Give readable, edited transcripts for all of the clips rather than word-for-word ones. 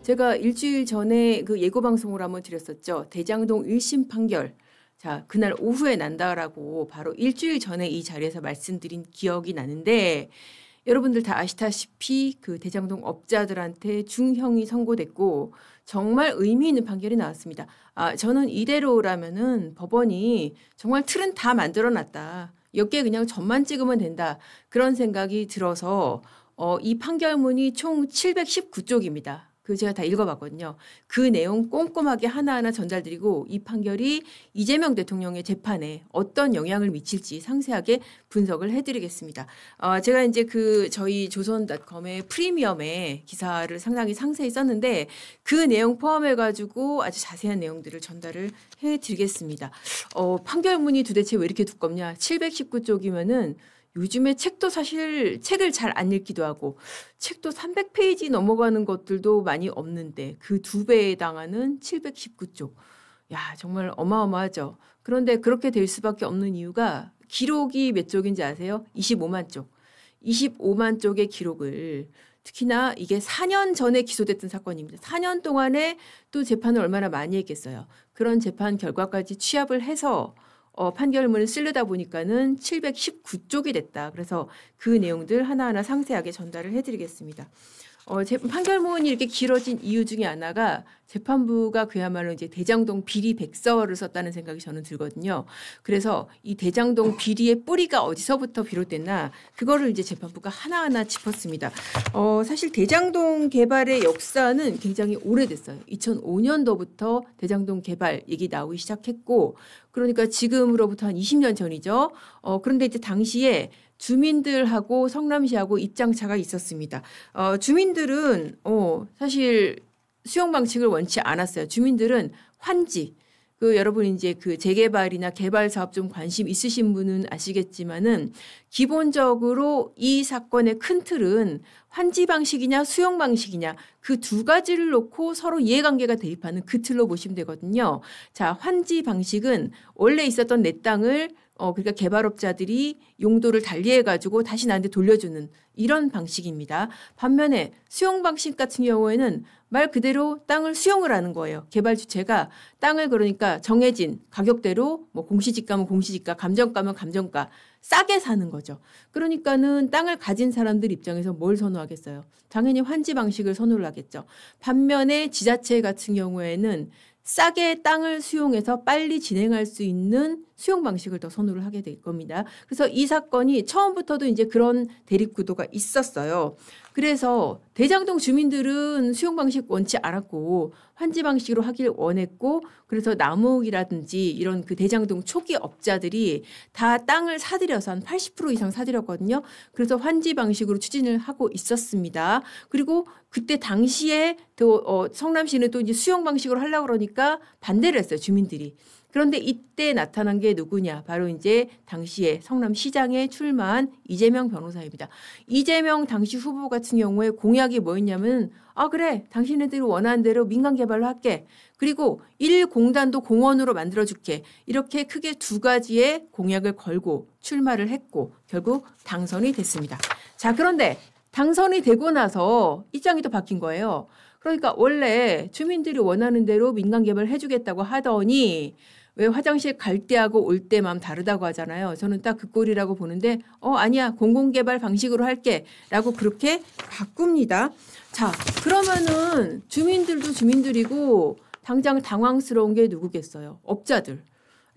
제가 일주일 전에 그 예고 방송을 한번 드렸었죠. 대장동 1심 판결. 자, 그날 오후에 난다라고 바로 일주일 전에 이 자리에서 말씀드린 기억이 나는데 여러분들 다 아시다시피 그 대장동 업자들한테 중형이 선고됐고 정말 의미 있는 판결이 나왔습니다. 저는 이대로라면은 법원이 정말 틀은 다 만들어놨다. 여기에 그냥 점만 찍으면 된다. 그런 생각이 들어서 이 판결문이 총 719쪽입니다. 그 제가 다 읽어봤거든요. 그 내용 꼼꼼하게 하나하나 전달드리고 이 판결이 이재명 대통령의 재판에 어떤 영향을 미칠지 상세하게 분석을 해드리겠습니다. 제가 이제 그 저희 조선닷컴의 프리미엄에 기사를 상당히 상세히 썼는데 그 내용 포함해가지고 아주 자세한 내용들을 전달을 해드리겠습니다. 판결문이 도대체 왜 이렇게 두껍냐? 719쪽이면은 요즘에 책도 사실 책을 잘 안 읽기도 하고 책도 300페이지 넘어가는 것들도 많이 없는데 그 2배에 해당하는 719쪽. 야, 정말 어마어마하죠. 그런데 그렇게 될 수밖에 없는 이유가 기록이 몇 쪽인지 아세요? 25만 쪽. 25만 쪽의 기록을 특히나 이게 4년 전에 기소됐던 사건입니다. 4년 동안에 또 재판을 얼마나 많이 했겠어요. 그런 재판 결과까지 취합을 해서 판결문을 쓰려다 보니까는 719쪽이 됐다. 그래서 그 내용들 하나하나 상세하게 전달을 해드리겠습니다. 판결문이 이렇게 길어진 이유 중에 하나가 재판부가 그야말로 이제 대장동 비리 백서를 썼다는 생각이 저는 들거든요. 그래서 이 대장동 비리의 뿌리가 어디서부터 비롯됐나 그거를 이제 재판부가 하나하나 짚었습니다. 사실 대장동 개발의 역사는 굉장히 오래됐어요. 2005년도부터 대장동 개발 얘기 나오기 시작했고 그러니까 지금으로부터 한 20년 전이죠. 그런데 이제 당시에 주민들하고 성남시하고 입장차가 있었습니다. 주민들은 사실 수용 방식을 원치 않았어요. 주민들은 환지. 여러분 이제 그 재개발이나 개발 사업 좀 관심 있으신 분은 아시겠지만은 기본적으로 이 사건의 큰 틀은 환지 방식이냐 수용 방식이냐 그 두 가지를 놓고 서로 이해관계가 대립하는 그 틀로 보시면 되거든요. 자, 환지 방식은 원래 있었던 내 땅을 그러니까 개발업자들이 용도를 달리해가지고 다시 나한테 돌려주는 이런 방식입니다. 반면에 수용 방식 같은 경우에는 말 그대로 땅을 수용을 하는 거예요. 개발 주체가 땅을 그러니까 정해진 가격대로 뭐 공시지가면 공시지가, 감정가면 감정가 싸게 사는 거죠. 그러니까는 땅을 가진 사람들 입장에서 뭘 선호하겠어요? 당연히 환지 방식을 선호를 하겠죠. 반면에 지자체 같은 경우에는 싸게 땅을 수용해서 빨리 진행할 수 있는 수용 방식을 더 선호를 하게 될 겁니다. 그래서 이 사건이 처음부터도 이제 그런 대립 구도가 있었어요. 그래서 대장동 주민들은 수용 방식 원치 않았고 환지 방식으로 하길 원했고 그래서 남욱이라든지 이런 그 대장동 초기 업자들이 다 땅을 사들여서 한 80% 이상 사들였거든요. 그래서 환지 방식으로 추진을 하고 있었습니다. 그리고 그때 당시에 또 성남시는 또 이제 수용 방식으로 하려고 그러니까 반대를 했어요, 주민들이. 그런데 이때 나타난 게 누구냐? 바로 이제 당시에 성남시장에 출마한 이재명 변호사입니다. 이재명 당시 후보 같은 경우에 공약이 뭐였냐면 그래 당신네들이 원하는 대로 민간 개발로 할게. 그리고 1공단도 공원으로 만들어줄게. 이렇게 크게 두 가지의 공약을 걸고 출마를 했고 결국 당선이 됐습니다. 자, 그런데 당선이 되고 나서 입장이 또 바뀐 거예요. 그러니까 원래 주민들이 원하는 대로 민간 개발을 해주겠다고 하더니 왜 화장실 갈 때하고 올 때 마음 다르다고 하잖아요. 저는 딱 그 꼴이라고 보는데 아니야 공공개발 방식으로 할게 라고 그렇게 바꿉니다. 자, 그러면은 주민들도 주민들이고 당장 당황스러운 게 누구겠어요? 업자들.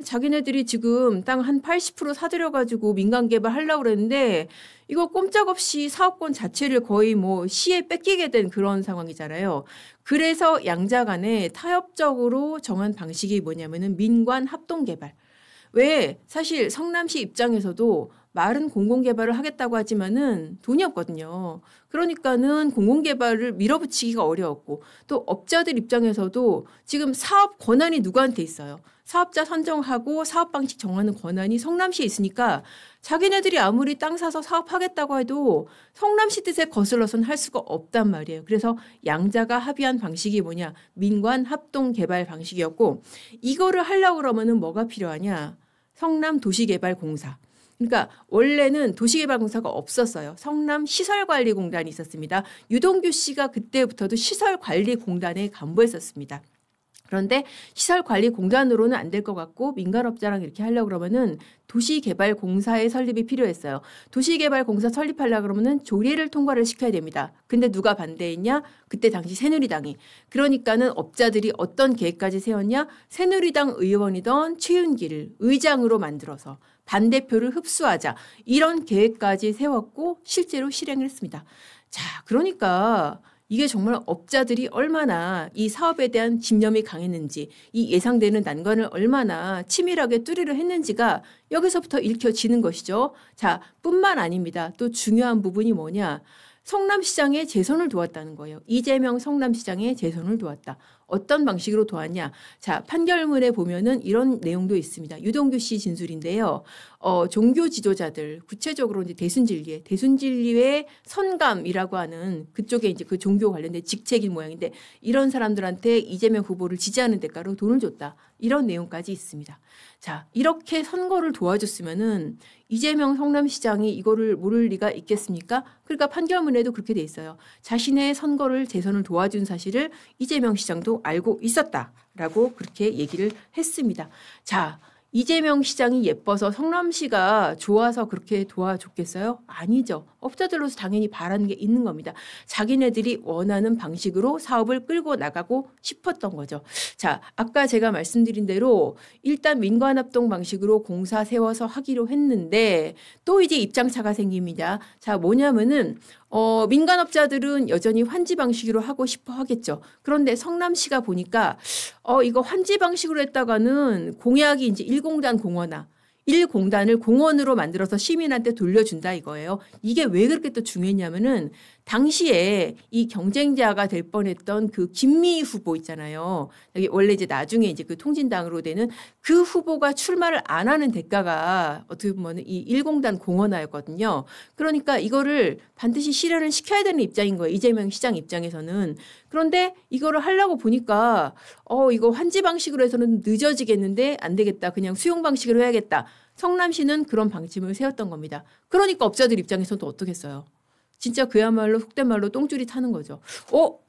자기네들이 지금 땅 한 80% 사들여가지고 민간 개발 하려고 그랬는데 이거 꼼짝없이 사업권 자체를 거의 뭐 시에 뺏기게 된 그런 상황이잖아요. 그래서 양자 간에 타협적으로 정한 방식이 뭐냐면은 민관 합동 개발. 왜 사실 성남시 입장에서도 말은 공공개발을 하겠다고 하지만은 돈이 없거든요. 그러니까는 공공개발을 밀어붙이기가 어려웠고 또 업자들 입장에서도 지금 사업 권한이 누구한테 있어요? 사업자 선정하고 사업 방식 정하는 권한이 성남시에 있으니까 자기네들이 아무리 땅 사서 사업하겠다고 해도 성남시 뜻에 거슬러서는 할 수가 없단 말이에요. 그래서 양자가 합의한 방식이 뭐냐? 민관 합동 개발 방식이었고 이거를 하려고 그러면은 뭐가 필요하냐? 성남도시개발공사. 그러니까 원래는 도시개발공사가 없었어요. 성남시설관리공단이 있었습니다. 유동규 씨가 그때부터도 시설관리공단에 간부했었습니다. 그런데 시설관리공단으로는 안 될 것 같고 민간업자랑 이렇게 하려고 그러면은 도시개발공사의 설립이 필요했어요. 도시개발공사 설립하려고 그러면은 조례를 통과를 시켜야 됩니다. 근데 누가 반대했냐? 그때 당시 새누리당이. 그러니까는 업자들이 어떤 계획까지 세웠냐? 새누리당 의원이던 최윤기를 의장으로 만들어서 반대표를 흡수하자. 이런 계획까지 세웠고 실제로 실행을 했습니다. 자, 그러니까 이게 정말 업자들이 얼마나 이 사업에 대한 집념이 강했는지, 이 예상되는 난관을 얼마나 치밀하게 뚜리를 했는지가 여기서부터 읽혀지는 것이죠. 자, 뿐만 아닙니다. 또 중요한 부분이 뭐냐? 성남시장의 재선을 도왔다는 거예요. 이재명 성남시장의 재선을 도왔다. 어떤 방식으로 도왔냐? 자, 판결문에 보면은 이런 내용도 있습니다. 유동규 씨 진술인데요. 종교 지도자들, 구체적으로 이제 대순진리회 선감이라고 하는 그쪽에 이제 그 종교 관련된 직책인 모양인데 이런 사람들한테 이재명 후보를 지지하는 대가로 돈을 줬다. 이런 내용까지 있습니다. 자, 이렇게 선거를 도와줬으면은 이재명 성남시장이 이거를 모를 리가 있겠습니까? 그러니까 판결문에도 그렇게 돼 있어요. 자신의 선거를 재선을 도와준 사실을 이재명 시장도 알고 있었다라고 그렇게 얘기를 했습니다. 자, 이재명 시장이 예뻐서 성남시가 좋아서 그렇게 도와줬겠어요? 아니죠. 업자들로서 당연히 바라는 게 있는 겁니다. 자기네들이 원하는 방식으로 사업을 끌고 나가고 싶었던 거죠. 자, 아까 제가 말씀드린 대로 일단 민관합동 방식으로 공사 세워서 하기로 했는데 또 이제 입장차가 생깁니다. 자, 뭐냐면은 민간업자들은 여전히 환지 방식으로 하고 싶어 하겠죠. 그런데 성남시가 보니까 이거 환지 방식으로 했다가는 공약이 이제 1공단 공원화 1공단을 공원으로 만들어서 시민한테 돌려준다 이거예요. 이게 왜 그렇게 또 중요했냐면은 당시에 이 경쟁자가 될 뻔했던 그 김미희 후보 있잖아요. 여기 원래 이제 나중에 이제 그 통진당으로 되는 그 후보가 출마를 안 하는 대가가 어떻게 보면 이 1공단 공원화였거든요. 그러니까 이거를 반드시 실현을 시켜야 되는 입장인 거예요. 이재명 시장 입장에서는. 그런데 이거를 하려고 보니까 이거 환지 방식으로 해서는 늦어지겠는데 안 되겠다. 그냥 수용 방식으로 해야겠다. 성남시는 그런 방침을 세웠던 겁니다. 그러니까 업자들 입장에서는 또 어떻겠어요. 진짜 그야말로 속된 말로 똥줄이 타는 거죠.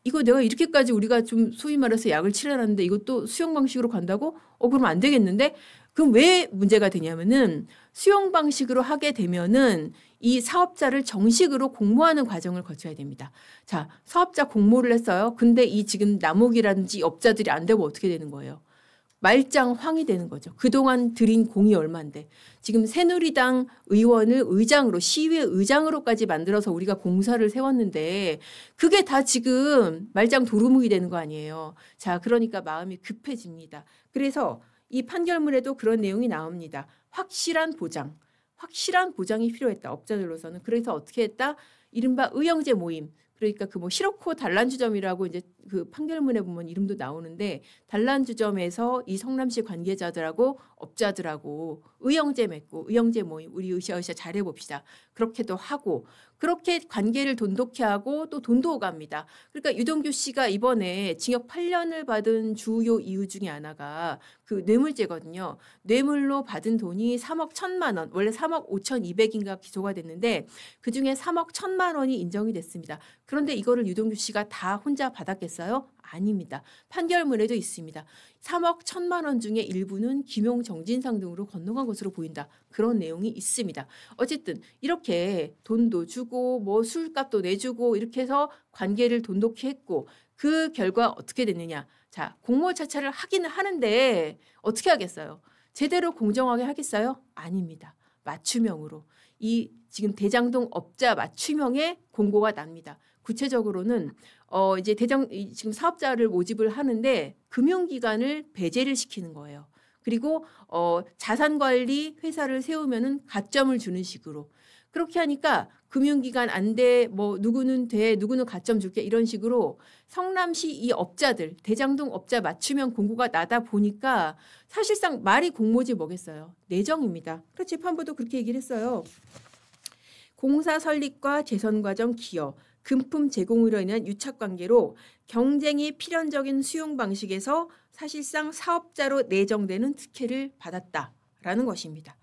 이거 내가 이렇게까지 우리가 좀 소위 말해서 약을 칠해놨는데 이것도 수용 방식으로 간다고? 그러면 안 되겠는데? 그럼 왜 문제가 되냐면은 수용 방식으로 하게 되면은 이 사업자를 정식으로 공모하는 과정을 거쳐야 됩니다. 자, 사업자 공모를 했어요. 근데 이 지금 남욱이라든지 업자들이 안 되고 어떻게 되는 거예요? 말짱황이 되는 거죠. 그동안 들인 공이 얼만데 지금 새누리당 의원을 의장으로 시의회 의장으로까지 만들어서 우리가 공사를 세웠는데 그게 다 지금 말짱 도루묵이 되는 거 아니에요. 자, 그러니까 마음이 급해집니다. 그래서 이 판결문에도 그런 내용이 나옵니다. 확실한 보장이 필요했다. 업자들로서는. 그래서 어떻게 했다? 이른바 의형제 모임. 그러니까 그 뭐 시로코 단란주점이라고 이제 그 판결문에 보면 이름도 나오는데 단란주점에서 이 성남시 관계자들하고 업자들하고 의형제 맺고 의형제 모임 우리 으쌰으쌰 잘해봅시다. 그렇게도 하고 그렇게 관계를 돈독히 하고 또 돈도 오갑니다. 그러니까 유동규 씨가 이번에 징역 8년을 받은 주요 이유 중에 하나가 그 뇌물죄거든요. 뇌물로 받은 돈이 3억 1천만 원, 원래 3억 5,200인가 기소가 됐는데 그중에 3억 1천만 원이 인정이 됐습니다. 그런데 이거를 유동규 씨가 다 혼자 받았겠어요? 아닙니다. 판결문에도 있습니다. 3억 1천만 원 중에 일부는 김용 정진상 등으로 건너간 것으로 보인다. 그런 내용이 있습니다. 어쨌든 이렇게 돈도 주고 뭐 술값도 내주고 이렇게 해서 관계를 돈독히 했고 그 결과 어떻게 됐느냐. 자, 공모차차를 하기는 하는데 어떻게 하겠어요? 제대로 공정하게 하겠어요? 아닙니다. 맞춤형으로. 이 지금 대장동 업자 맞춤형의 공고가 납니다. 구체적으로는 이제 지금 사업자를 모집을 하는데 금융기관을 배제를 시키는 거예요. 그리고 자산관리 회사를 세우면은 가점을 주는 식으로 그렇게 하니까 금융기관 안 돼, 뭐 누구는 돼, 누구는 가점 줄게 이런 식으로 성남시 이 업자들 대장동 업자 맞춤형 공고가 나다 보니까 사실상 말이 공모지 뭐겠어요. 내정입니다. 그래서 재판부도 그렇게 얘기를 했어요. 공사 설립과 재선 과정 기여, 금품 제공으로 인한 유착관계로 경쟁이 필연적인 수용 방식에서 사실상 사업자로 내정되는 특혜를 받았다라는 것입니다.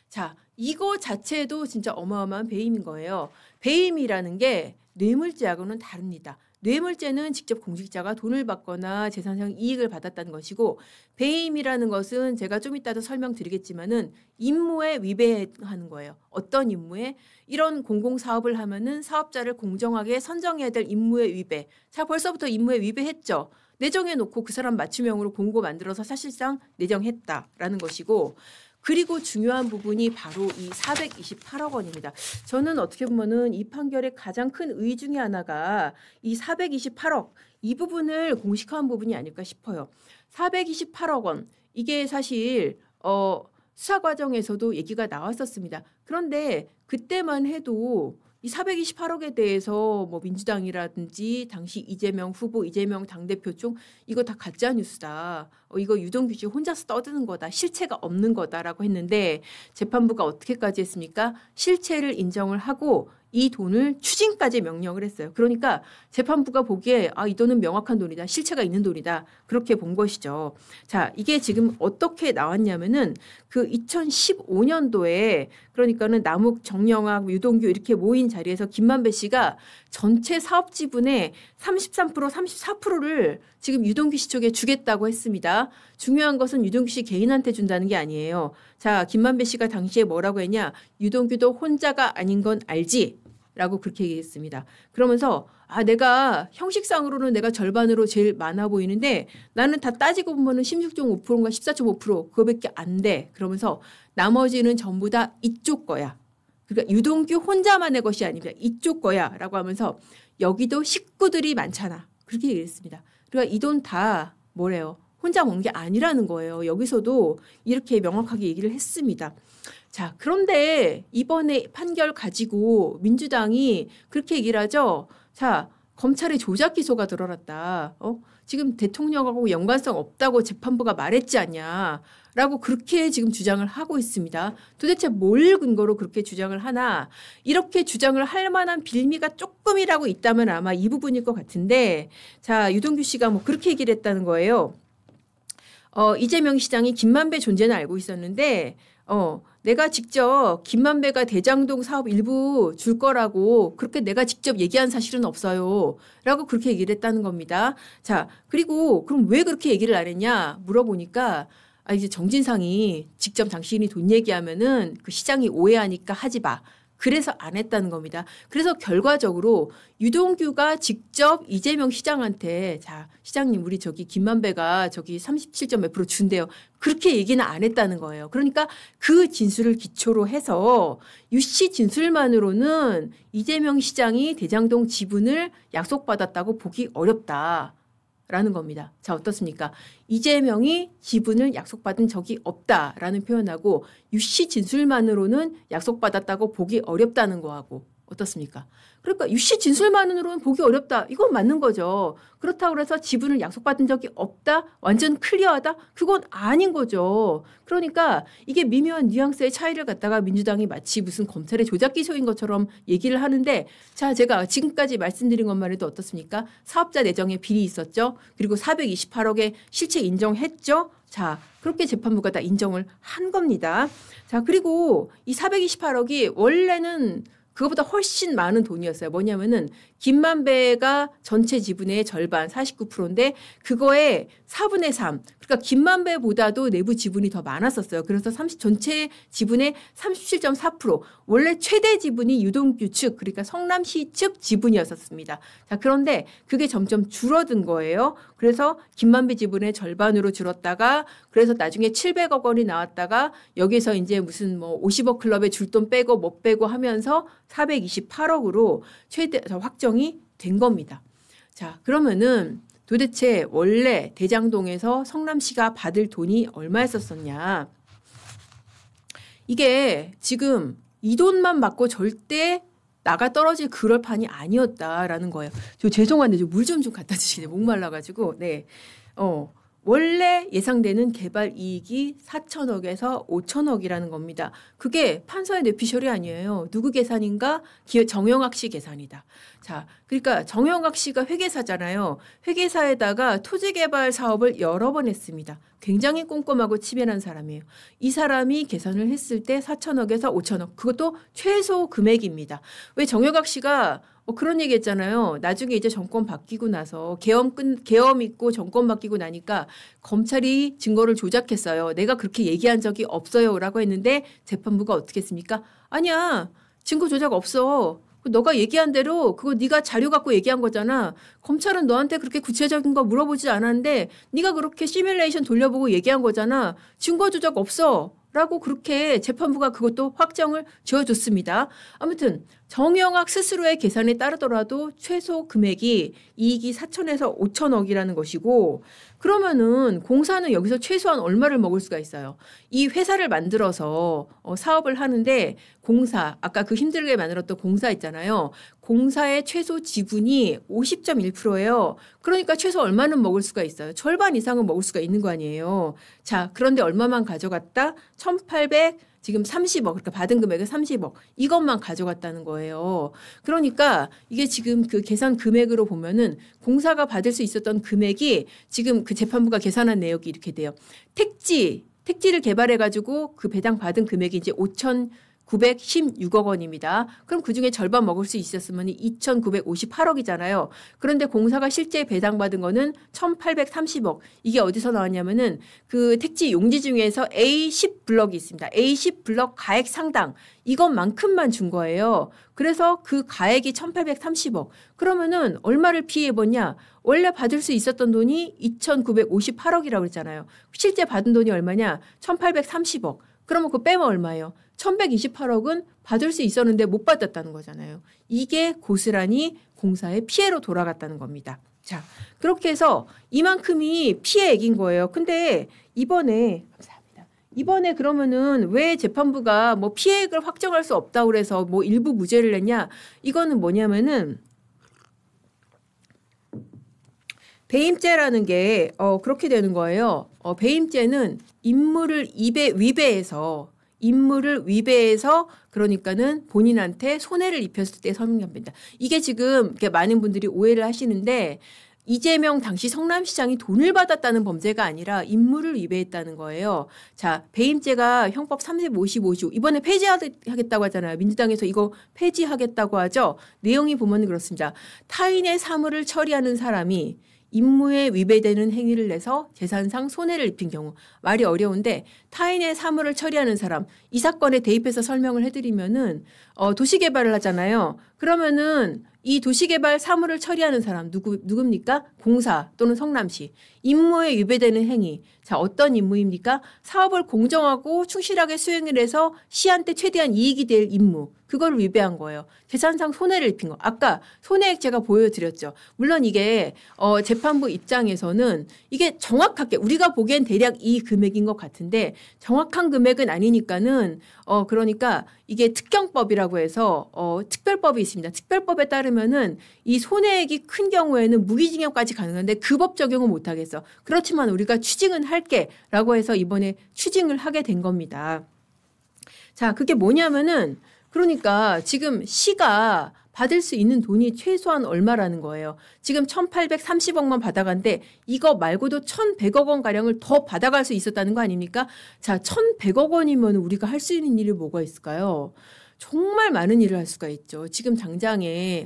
자, 이거 자체도 진짜 어마어마한 배임인 거예요. 배임이라는 게 뇌물죄하고는 다릅니다. 뇌물죄는 직접 공직자가 돈을 받거나 재산상 이익을 받았다는 것이고, 배임이라는 것은 제가 좀 이따도 설명드리겠지만은 임무에 위배하는 거예요. 어떤 임무에? 이런 공공사업을 하면은 사업자를 공정하게 선정해야 될 임무에 위배. 자, 벌써부터 임무에 위배했죠. 내정해 놓고 그 사람 맞춤형으로 공고 만들어서 사실상 내정했다라는 것이고, 그리고 중요한 부분이 바로 이 428억 원입니다. 저는 어떻게 보면은 이 판결의 가장 큰 의의 중에 하나가 이 428억, 이 부분을 공식화한 부분이 아닐까 싶어요. 428억 원, 이게 사실 수사 과정에서도 얘기가 나왔었습니다. 그런데 그때만 해도 이 428억에 대해서 뭐 민주당이라든지 당시 이재명 후보, 이재명 당대표 중 이거 다 가짜 뉴스다. 이거 유동규 씨 혼자서 떠드는 거다. 실체가 없는 거다라고 했는데, 재판부가 어떻게까지 했습니까? 실체를 인정을 하고 이 돈을 추징까지 명령을 했어요. 그러니까 재판부가 보기에 이 돈은 명확한 돈이다. 실체가 있는 돈이다. 그렇게 본 것이죠. 자, 이게 지금 어떻게 나왔냐면은 그 2015년도에, 그러니까는 남욱, 정영학, 유동규 이렇게 모인 자리에서 김만배 씨가 전체 사업 지분의 33%, 34%를 지금 유동규 씨 쪽에 주겠다고 했습니다. 중요한 것은 유동규 씨 개인한테 준다는 게 아니에요. 자, 김만배 씨가 당시에 뭐라고 했냐? 유동규도 혼자가 아닌 건 알지? 라고 그렇게 얘기했습니다. 그러면서 내가 형식상으로는 내가 절반으로 제일 많아 보이는데 나는 다 따지고 보면은 16.5%인가 14.5% 그거밖에 안 돼. 그러면서 나머지는 전부 다 이쪽 거야. 그러니까 유동규 혼자만의 것이 아닙니다. 이쪽 거야라고 하면서 여기도 식구들이 많잖아. 그렇게 얘기했습니다. 그러니까 이 돈 다 뭐래요? 혼자 먹는 게 아니라는 거예요. 여기서도 이렇게 명확하게 얘기를 했습니다. 자, 그런데 이번에 판결 가지고 민주당이 그렇게 얘기를 하죠. 자, 검찰의 조작 기소가 드러났다. 지금 대통령하고 연관성 없다고 재판부가 말했지 않냐. 라고 그렇게 지금 주장을 하고 있습니다. 도대체 뭘 근거로 그렇게 주장을 하나? 이렇게 주장을 할 만한 빌미가 조금이라고 있다면 아마 이 부분일 것 같은데, 자, 유동규 씨가 뭐 그렇게 얘기를 했다는 거예요. 이재명 시장이 김만배 존재는 알고 있었는데, 내가 직접 김만배가 대장동 사업 일부 줄 거라고 그렇게 내가 직접 얘기한 사실은 없어요. 라고 그렇게 얘기를 했다는 겁니다. 자, 그리고 그럼 왜 그렇게 얘기를 안 했냐 물어보니까, 이제 정진상이 직접 당신이 돈 얘기하면은 그 시장이 오해하니까 하지 마. 그래서 안 했다는 겁니다. 그래서 결과적으로 유동규가 직접 이재명 시장한테, 자, 시장님 우리 저기 김만배가 저기 37점 몇 프로 준대요. 그렇게 얘기는 안 했다는 거예요. 그러니까 그 진술을 기초로 해서 유씨 진술만으로는 이재명 시장이 대장동 지분을 약속받았다고 보기 어렵다. 라는 겁니다. 자, 어떻습니까? 이재명이 지분을 약속받은 적이 없다라는 표현하고 유씨 진술만으로는 약속받았다고 보기 어렵다는 거하고 어떻습니까? 그러니까 유씨 진술만으로는 보기 어렵다. 이건 맞는 거죠. 그렇다고 해서 지분을 약속받은 적이 없다? 완전 클리어하다? 그건 아닌 거죠. 그러니까 이게 미묘한 뉘앙스의 차이를 갖다가 민주당이 마치 무슨 검찰의 조작 기소인 것처럼 얘기를 하는데, 자, 제가 지금까지 말씀드린 것만 해도 어떻습니까? 사업자 내정에 비리 있었죠. 그리고 428억의 실체 인정했죠. 자, 그렇게 재판부가 다 인정을 한 겁니다. 자, 그리고 이 428억이 원래는 그거보다 훨씬 많은 돈이었어요. 뭐냐면은 김만배가 전체 지분의 절반 49%인데 그거의 4분의 3. 그러니까 김만배보다도 내부 지분이 더 많았었어요. 그래서 전체 지분의 37.4%. 원래 최대 지분이 유동규 측, 그러니까 성남시 측 지분이었었습니다. 자, 그런데 그게 점점 줄어든 거예요. 그래서 김만배 지분의 절반으로 줄었다가, 그래서 나중에 700억 원이 나왔다가 여기서 이제 무슨 뭐 50억 클럽에 줄 돈 빼고 못 빼고 하면서 428억으로 최대 확정이 된 겁니다. 자, 그러면은 도대체 원래 대장동에서 성남시가 받을 돈이 얼마였었냐? 이게 지금 이 돈만 받고 절대 나가 떨어질 그럴 판이 아니었다라는 거예요. 저 죄송한데 물 좀 갖다 주시네. 목말라가지고. 네. 원래 예상되는 개발 이익이 4천억에서 5천억이라는 겁니다. 그게 판사의 뇌피셜이 아니에요. 누구 계산인가? 정영학 씨 계산이다. 자, 그러니까 정영학 씨가 회계사잖아요. 회계사에다가 토지개발 사업을 여러 번 했습니다. 굉장히 꼼꼼하고 치밀한 사람이에요. 이 사람이 계산을 했을 때 4천억에서 5천억. 그것도 최소 금액입니다. 왜 정영학 씨가 그런 얘기 했잖아요. 나중에 이제 정권 바뀌고 나서 계엄 있고 정권 바뀌고 나니까 검찰이 증거를 조작했어요. 내가 그렇게 얘기한 적이 없어요. 라고 했는데 재판부가 어떻게 했습니까? 아니야. 증거 조작 없어. 너가 얘기한 대로 그거 네가 자료 갖고 얘기한 거잖아. 검찰은 너한테 그렇게 구체적인 거 물어보지 않았는데 네가 그렇게 시뮬레이션 돌려보고 얘기한 거잖아. 증거 조작 없어. 라고 그렇게 재판부가 그것도 확정을 지어줬습니다. 아무튼 정영학 스스로의 계산에 따르더라도 최소 금액이 이익이 4천에서 5천억이라는 것이고 그러면은 공사는 여기서 최소한 얼마를 먹을 수가 있어요. 이 회사를 만들어서 사업을 하는데 공사, 아까 그 힘들게 만들었던 공사 있잖아요. 공사의 최소 지분이 50.1%예요. 그러니까 최소 얼마는 먹을 수가 있어요. 절반 이상은 먹을 수가 있는 거 아니에요. 자, 그런데 얼마만 가져갔다? 1,830억, 그러니까 받은 금액은 30억. 이것만 가져갔다는 거예요. 그러니까 이게 지금 그 계산 금액으로 보면은 공사가 받을 수 있었던 금액이 지금 그 재판부가 계산한 내역이 이렇게 돼요. 택지를 개발해가지고 그 배당 받은 금액이 이제 5,916억 원입니다. 그럼 그중에 절반 먹을 수 있었으면 2,958억이잖아요. 그런데 공사가 실제 배당받은 거는 1,830억. 이게 어디서 나왔냐면은 그 택지 용지 중에서 A10 블럭이 있습니다. A10 블럭 가액 상당. 이것만큼만 준 거예요. 그래서 그 가액이 1,830억. 그러면은 얼마를 피해보냐? 원래 받을 수 있었던 돈이 2,958억이라고 그랬잖아요. 실제 받은 돈이 얼마냐? 1,830억. 그러면 그거 빼면 얼마예요? 1,128억은 받을 수 있었는데 못 받았다는 거잖아요. 이게 고스란히 공사의 피해로 돌아갔다는 겁니다. 자, 그렇게 해서 이만큼이 피해액인 거예요. 근데 이번에 그러면은 왜 재판부가 뭐 피해액을 확정할 수 없다고 그래서 뭐 일부 무죄를 냈냐? 이거는 뭐냐면은 배임죄라는 게 그렇게 되는 거예요. 배임죄는 임무를 위배해서 그러니까는 본인한테 손해를 입혔을 때 성립됩니다. 이게 지금 많은 분들이 오해를 하시는데 이재명 당시 성남시장이 돈을 받았다는 범죄가 아니라 임무를 위배했다는 거예요. 자, 배임죄가 형법 35, 이번에 폐지하겠다고 하잖아요. 민주당에서 이거 폐지하겠다고 하죠. 내용이 보면 그렇습니다. 타인의 사물을 처리하는 사람이 임무에 위배되는 행위를 내서 재산상 손해를 입힌 경우. 말이 어려운데 타인의 사물을 처리하는 사람, 이 사건에 대입해서 설명을 해드리면은 도시개발을 하잖아요. 그러면은 이 도시개발 사물을 처리하는 사람 누굽니까? 공사 또는 성남시. 임무에 위배되는 행위. 자, 어떤 임무입니까? 사업을 공정하고 충실하게 수행을 해서 시한테 최대한 이익이 될 임무. 그걸 위배한 거예요. 재산상 손해를 입힌 거. 아까 손해액 제가 보여드렸죠. 물론 이게 재판부 입장에서는 이게 정확하게 우리가 보기엔 대략 이 금액인 것 같은데 정확한 금액은 아니니까는 그러니까 이게 특경법이라고 해서 특별법이 있습니다. 특별법에 따르면은 이 손해액이 큰 경우에는 무기징역까지 가능한데 그 법 적용은 못 하겠어. 그렇지만 우리가 추징은 할게라고 해서 이번에 추징을 하게 된 겁니다. 자, 그게 뭐냐면은 그러니까 지금 시가 받을 수 있는 돈이 최소한 얼마라는 거예요. 지금 1,830억만 받아간데 이거 말고도 1,100억 원가량을 더 받아갈 수 있었다는 거 아닙니까? 자, 1,100억 원이면 우리가 할 수 있는 일이 뭐가 있을까요? 정말 많은 일을 할 수가 있죠. 지금 당장에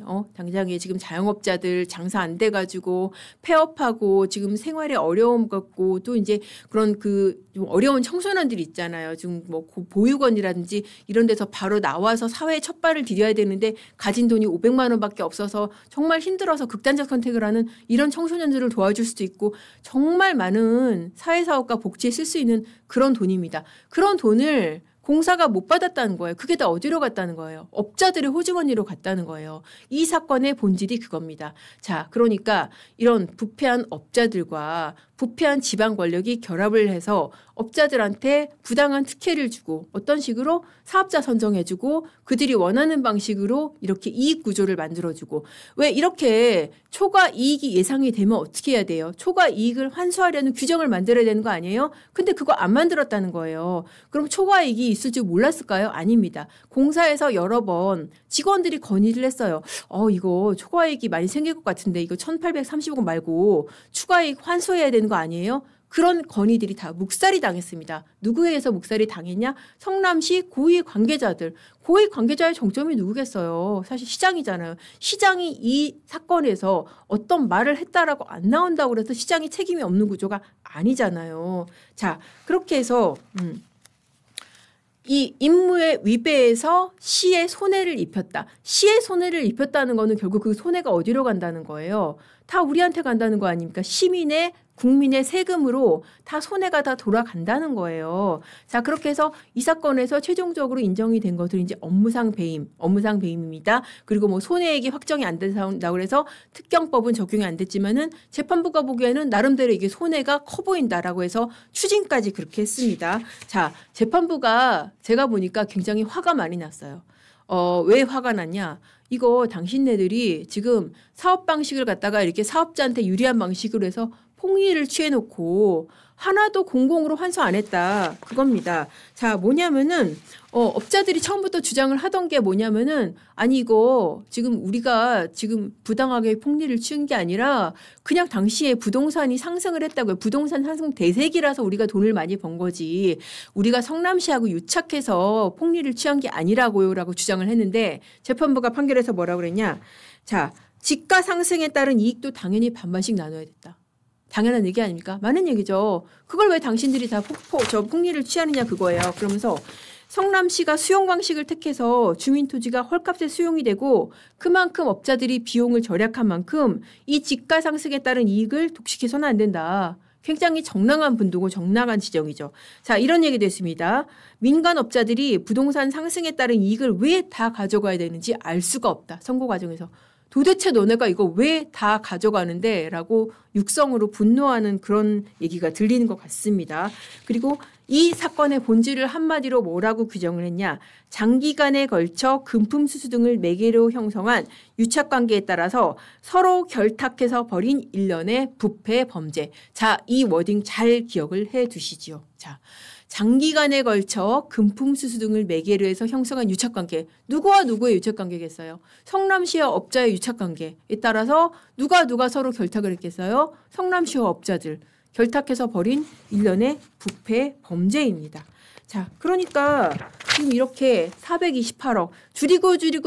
지금 자영업자들 장사 안 돼가지고 폐업하고 지금 생활에 어려움 갖고 또 이제 그런 좀 어려운 청소년들 있잖아요. 지금 뭐 보육원이라든지 이런 데서 바로 나와서 사회에 첫 발을 디뎌야 되는데 가진 돈이 500만 원밖에 없어서 정말 힘들어서 극단적 선택을 하는 이런 청소년들을 도와줄 수도 있고 정말 많은 사회사업과 복지에 쓸 수 있는 그런 돈입니다. 그런 돈을 공사가 못 받았다는 거예요. 그게 다 어디로 갔다는 거예요? 업자들의 호주머니로 갔다는 거예요. 이 사건의 본질이 그겁니다. 자, 그러니까 이런 부패한 업자들과 부패한 지방 권력이 결합을 해서 업자들한테 부당한 특혜를 주고 어떤 식으로 사업자 선정해주고 그들이 원하는 방식으로 이렇게 이익 구조를 만들어주고 왜 이렇게 초과 이익이 예상이 되면 어떻게 해야 돼요? 초과 이익을 환수하려는 규정을 만들어야 되는 거 아니에요? 근데 그거 안 만들었다는 거예요. 그럼 초과 이익이 있을 줄 몰랐을까요? 아닙니다. 공사에서 여러 번 직원들이 건의를 했어요. 이거 초과 이익이 많이 생길 것 같은데 이거 1,830억 원 말고 추가 이익 환수해야 되는 거 아니에요? 그런 건의들이 다 묵살이 당했습니다. 누구에 의해서 묵살이 당했냐? 성남시 고위 관계자들. 고위 관계자의 정점이 누구겠어요? 사실 시장이잖아요. 시장이 이 사건에서 어떤 말을 했다라고 안 나온다고 그래서 시장이 책임이 없는 구조가 아니잖아요. 자, 그렇게 해서 이 임무의 위배에서 시에 손해를 입혔다. 시에 손해를 입혔다는 거는 결국 그 손해가 어디로 간다는 거예요? 다 우리한테 간다는 거 아닙니까? 시민의 국민의 세금으로 다 손해가 다 돌아간다는 거예요. 자, 그렇게 해서 이 사건에서 최종적으로 인정이 된 것들이 이제 업무상 배임입니다. 그리고 뭐 손해액이 확정이 안 된다고 해서 특경법은 적용이 안 됐지만은 재판부가 보기에는 나름대로 이게 손해가 커 보인다라고 해서 추징까지 그렇게 했습니다. 자, 재판부가 제가 보니까 굉장히 화가 많이 났어요. 왜 화가 났냐? 이거 당신네들이 지금 사업 방식을 갖다가 이렇게 사업자한테 유리한 방식으로 해서 폭리를 취해놓고 하나도 공공으로 환수 안 했다. 그겁니다. 자, 뭐냐면은 업자들이 처음부터 주장을 하던 게 뭐냐면은 아니 이거 지금 우리가 지금 부당하게 폭리를 취한 게 아니라 그냥 당시에 부동산이 상승을 했다고요. 부동산 상승 대세기라서 우리가 돈을 많이 번 거지. 우리가 성남시하고 유착해서 폭리를 취한 게 아니라고요. 라고 주장을 했는데 재판부가 판결에서 뭐라고 그랬냐. 자, 지가 상승에 따른 이익도 당연히 반반씩 나눠야 됐다. 당연한 얘기 아닙니까? 많은 얘기죠. 그걸 왜 당신들이 다 폭리를 취하느냐 그거예요. 그러면서 성남시가 수용 방식을 택해서 주민토지가 헐값에 수용이 되고 그만큼 업자들이 비용을 절약한 만큼 이 지가 상승에 따른 이익을 독식해서는 안 된다. 굉장히 정당한 분도고 정당한 지적이죠. 자, 이런 얘기도 했습니다. 민간 업자들이 부동산 상승에 따른 이익을 왜 다 가져가야 되는지 알 수가 없다. 선고 과정에서. 도대체 너네가 이거 왜 다 가져가는데? 라고 육성으로 분노하는 그런 얘기가 들리는 것 같습니다. 그리고 이 사건의 본질을 한마디로 뭐라고 규정을 했냐. 장기간에 걸쳐 금품 수수 등을 매개로 형성한 유착관계에 따라서 서로 결탁해서 벌인 일련의 부패 범죄. 자, 이 워딩 잘 기억을 해 두시지요. 자, 장기간에 걸쳐 금품 수수 등을 매개로 해서 형성한 유착관계. 누구와 누구의 유착관계겠어요? 성남시와 업자의 유착관계에 따라서 누가 서로 결탁을 했겠어요? 성남시와 업자들. 결탁해서 벌인 일련의 부패 범죄입니다. 자, 그러니까 지금 이렇게 428억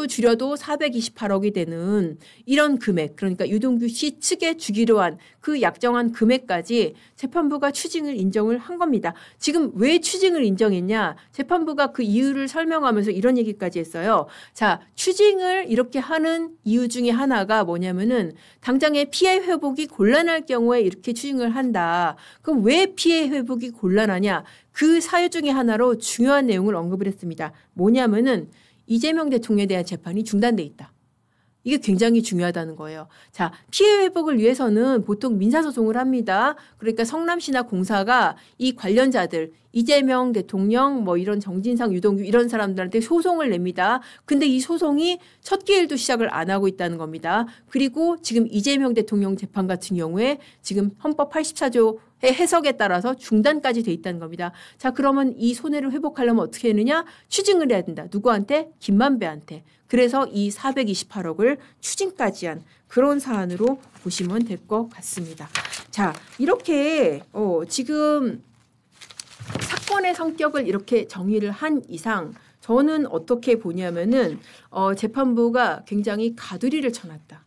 줄여도 428억이 되는 이런 금액, 그러니까 유동규 씨 측에 주기로 한 그 약정한 금액까지 재판부가 추징을 인정을 한 겁니다. 지금 왜 추징을 인정했냐? 재판부가 그 이유를 설명하면서 이런 얘기까지 했어요. 자, 추징을 이렇게 하는 이유 중에 하나가 뭐냐면은 당장의 피해 회복이 곤란할 경우에 이렇게 추징을 한다. 그럼 왜 피해 회복이 곤란하냐? 그 사유 중에 하나로 중요한 내용을 언급을 했습니다. 뭐냐면은 이재명 대통령에 대한 재판이 중단돼 있다. 이게 굉장히 중요하다는 거예요. 자, 피해 회복을 위해서는 보통 민사소송을 합니다. 그러니까 성남시나 공사가 이 관련자들 이재명 대통령 뭐 이런 정진상 유동규 이런 사람들한테 소송을 냅니다. 근데 이 소송이 첫 기일도 시작을 안 하고 있다는 겁니다. 그리고 지금 이재명 대통령 재판 같은 경우에 지금 헌법 84조 해석에 따라서 중단까지 돼 있다는 겁니다. 자, 그러면 이 손해를 회복하려면 어떻게 했느냐? 추징을 해야 된다. 누구한테? 김만배한테. 그래서 이 428억을 추징까지 한 그런 사안으로 보시면 될 것 같습니다. 자, 이렇게 지금 사건의 성격을 이렇게 정의를 한 이상 저는 어떻게 보냐면은 재판부가 굉장히 가두리를 쳐놨다.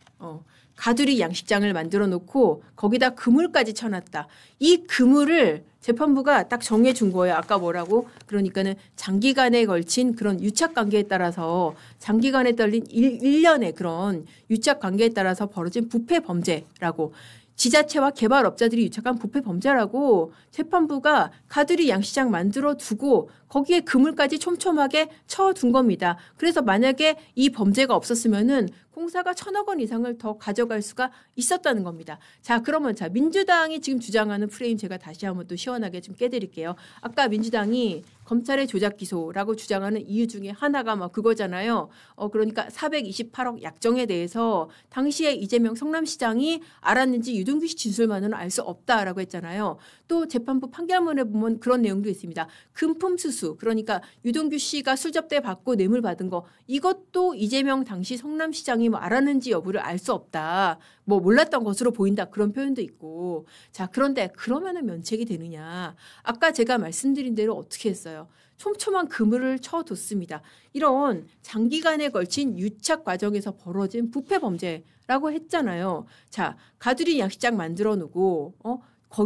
가두리 양식장을 만들어 놓고 거기다 그물까지 쳐놨다. 이 그물을 재판부가 딱 정해준 거예요. 아까 뭐라고? 그러니까는 장기간에 걸친 그런 유착관계에 따라서 장기간에 떨린 1년의 그런 유착관계에 따라서 벌어진 부패 범죄라고 지자체와 개발업자들이 유착한 부패 범죄라고 재판부가 가두리 양식장 만들어 두고 거기에 그물까지 촘촘하게 쳐둔 겁니다. 그래서 만약에 이 범죄가 없었으면은 공사가 1,000억 원 이상을 더 가져갈 수가 있었다는 겁니다. 자, 그러면 민주당이 지금 주장하는 프레임 제가 다시 한번 또 시원하게 시원하게 좀 깨드릴게요. 아까 민주당이 검찰의 조작 기소라고 주장하는 이유 중에 하나가 막 그거잖아요. 그러니까 428억 약정에 대해서 당시에 이재명 성남시장이 알았는지 유동규 씨 진술만으로는 알 수 없다라고 했잖아요. 또 재판부 판결문에 보면 그런 내용도 있습니다. 금품수수, 그러니까 유동규 씨가 술접대 받고 뇌물 받은 거, 이것도 이재명 당시 성남시장이 뭐 알았는지 여부를 알 수 없다. 뭐 몰랐던 것으로 보인다. 그런 표현도 있고. 자, 그런데 그러면은 면책이 되느냐. 아까 제가 말씀드린 대로 어떻게 했어요? 촘촘한 그물을 쳐뒀습니다. 이런 장기간에 걸친 유착 과정에서 벌어진 부패 범죄라고 했잖아요. 자, 가두리 양식장 만들어 놓고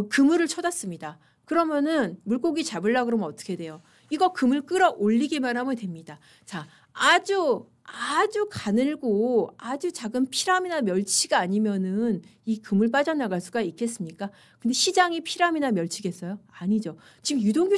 그물을 쳐놨습니다. 그러면은 물고기 잡으려고 그러면 어떻게 돼요? 이거 그물 끌어올리기만 하면 됩니다. 자, 아주 가늘고 아주 작은 피라미나 멸치가 아니면은 이 그물 빠져나갈 수가 있겠습니까? 근데 시장이 피라미나 멸치겠어요? 아니죠. 지금 유동규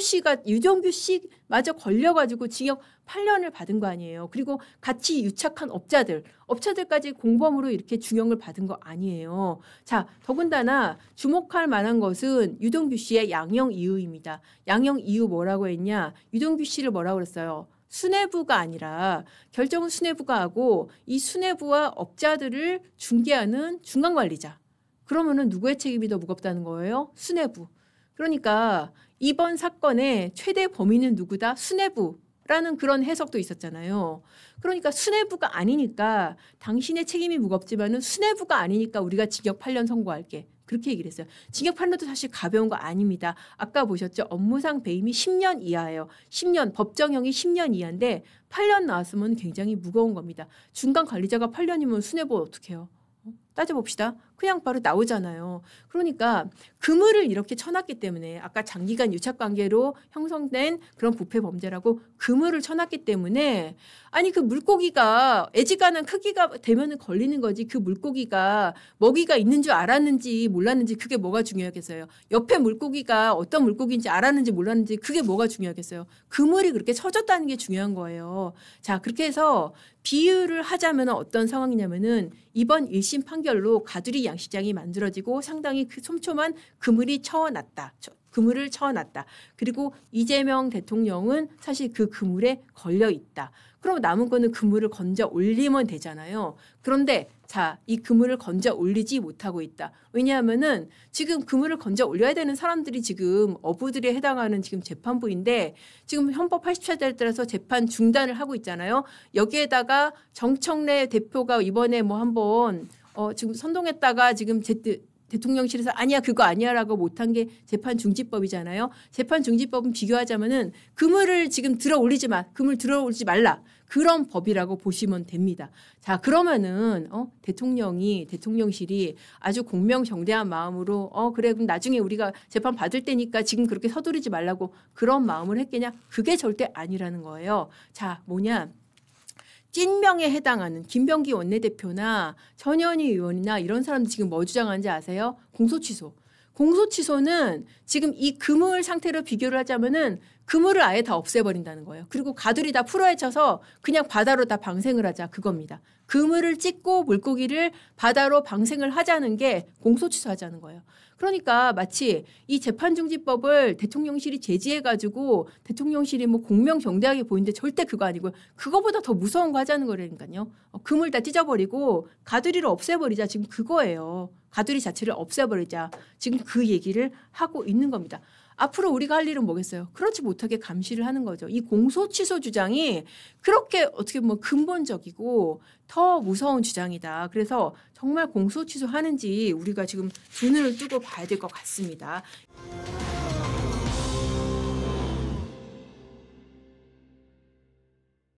씨마저 걸려가지고 징역 8년을 받은 거 아니에요. 그리고 같이 유착한 업자들까지 공범으로 이렇게 중형을 받은 거 아니에요. 자, 더군다나 주목할 만한 것은 유동규 씨의 양형 이유입니다. 양형 이유 뭐라고 했냐? 유동규 씨를 뭐라고 그랬어요? 수뇌부가 아니라 결정은 수뇌부가 하고 이 수뇌부와 업자들을 중개하는 중간관리자. 그러면은 누구의 책임이 더 무겁다는 거예요? 수뇌부. 그러니까 이번 사건의 최대 범인은 누구다? 수뇌부라는 그런 해석도 있었잖아요. 그러니까 수뇌부가 아니니까 당신의 책임이 무겁지만은 수뇌부가 아니니까 우리가 징역 8년 선고할게. 그렇게 얘기를 했어요. 징역 8년도 사실 가벼운 거 아닙니다. 아까 보셨죠? 업무상 배임이 10년 이하예요. 10년, 법정형이 10년 이하인데 8년 나왔으면 굉장히 무거운 겁니다. 중간 관리자가 8년이면 수뇌부 어떻게 해요? 따져봅시다. 그냥 바로 나오잖아요. 그러니까 그물을 이렇게 쳐놨기 때문에 아까 장기간 유착관계로 형성된 그런 부패 범죄라고 그물을 쳐놨기 때문에 아니 그 물고기가 애지간한 크기가 되면은 걸리는 거지 그 물고기가 먹이가 있는 줄 알았는지 몰랐는지 그게 뭐가 중요하겠어요. 옆에 물고기가 어떤 물고기인지 알았는지 몰랐는지 그게 뭐가 중요하겠어요. 그물이 그렇게 쳐졌다는 게 중요한 거예요. 자, 그렇게 해서 비유를 하자면 어떤 상황이냐면은 이번 1심 판결로 가두리 양식장이 만들어지고 상당히 그 촘촘한 그물을 쳐놨다. 그리고 이재명 대통령은 사실 그 그물에 걸려 있다. 그럼 남은 거는 그물을 건져 올리면 되잖아요. 그런데 자, 이 그물을 건져 올리지 못하고 있다. 왜냐하면은 지금 그물을 건져 올려야 되는 사람들이 지금 어부들에 해당하는 지금 재판부인데 지금 헌법 84조에 따라서 재판 중단을 하고 있잖아요. 여기에다가 정청래 대표가 이번에 뭐 한번 지금 선동했다가 지금 대통령실에서 아니야 그거 아니야라고 못한 게 재판중지법이잖아요. 재판중지법은 비교하자면은 그물을 지금 그물 들어 올리지 말라. 그런 법이라고 보시면 됩니다. 자, 그러면은 대통령실이 아주 공명정대한 마음으로 그래 그럼 나중에 우리가 재판 받을 때니까 지금 그렇게 서두르지 말라고 그런 마음을 했겠냐? 그게 절대 아니라는 거예요. 자, 뭐냐? 찐명에 해당하는 김병기 원내대표나 전현희 의원이나 이런 사람들 지금 뭐 주장하는지 아세요? 공소취소. 공소취소는 지금 이 그물 상태로 비교를 하자면은 그물을 아예 다 없애버린다는 거예요. 그리고 가두리 다 풀어헤쳐서 그냥 바다로 다 방생을 하자 그겁니다. 그물을 찢고 물고기를 바다로 방생을 하자는 게 공소취소하자는 거예요. 그러니까 마치 이 재판중지법을 대통령실이 제지해가지고 대통령실이 뭐 공명정대하게 보이는데 절대 그거 아니고요. 그거보다 더 무서운 거 하자는 거라니까요. 그물 다 찢어버리고 가두리를 없애버리자 지금 그거예요. 가두리 자체를 없애버리자 지금 그 얘기를 하고 있는 겁니다. 앞으로 우리가 할 일은 뭐겠어요? 그렇지 못하게 감시를 하는 거죠. 이 공소취소 주장이 그렇게 어떻게 보면 근본적이고 더 무서운 주장이다. 그래서 정말 공소취소 하는지 우리가 지금 두 눈을 뜨고 봐야 될 것 같습니다.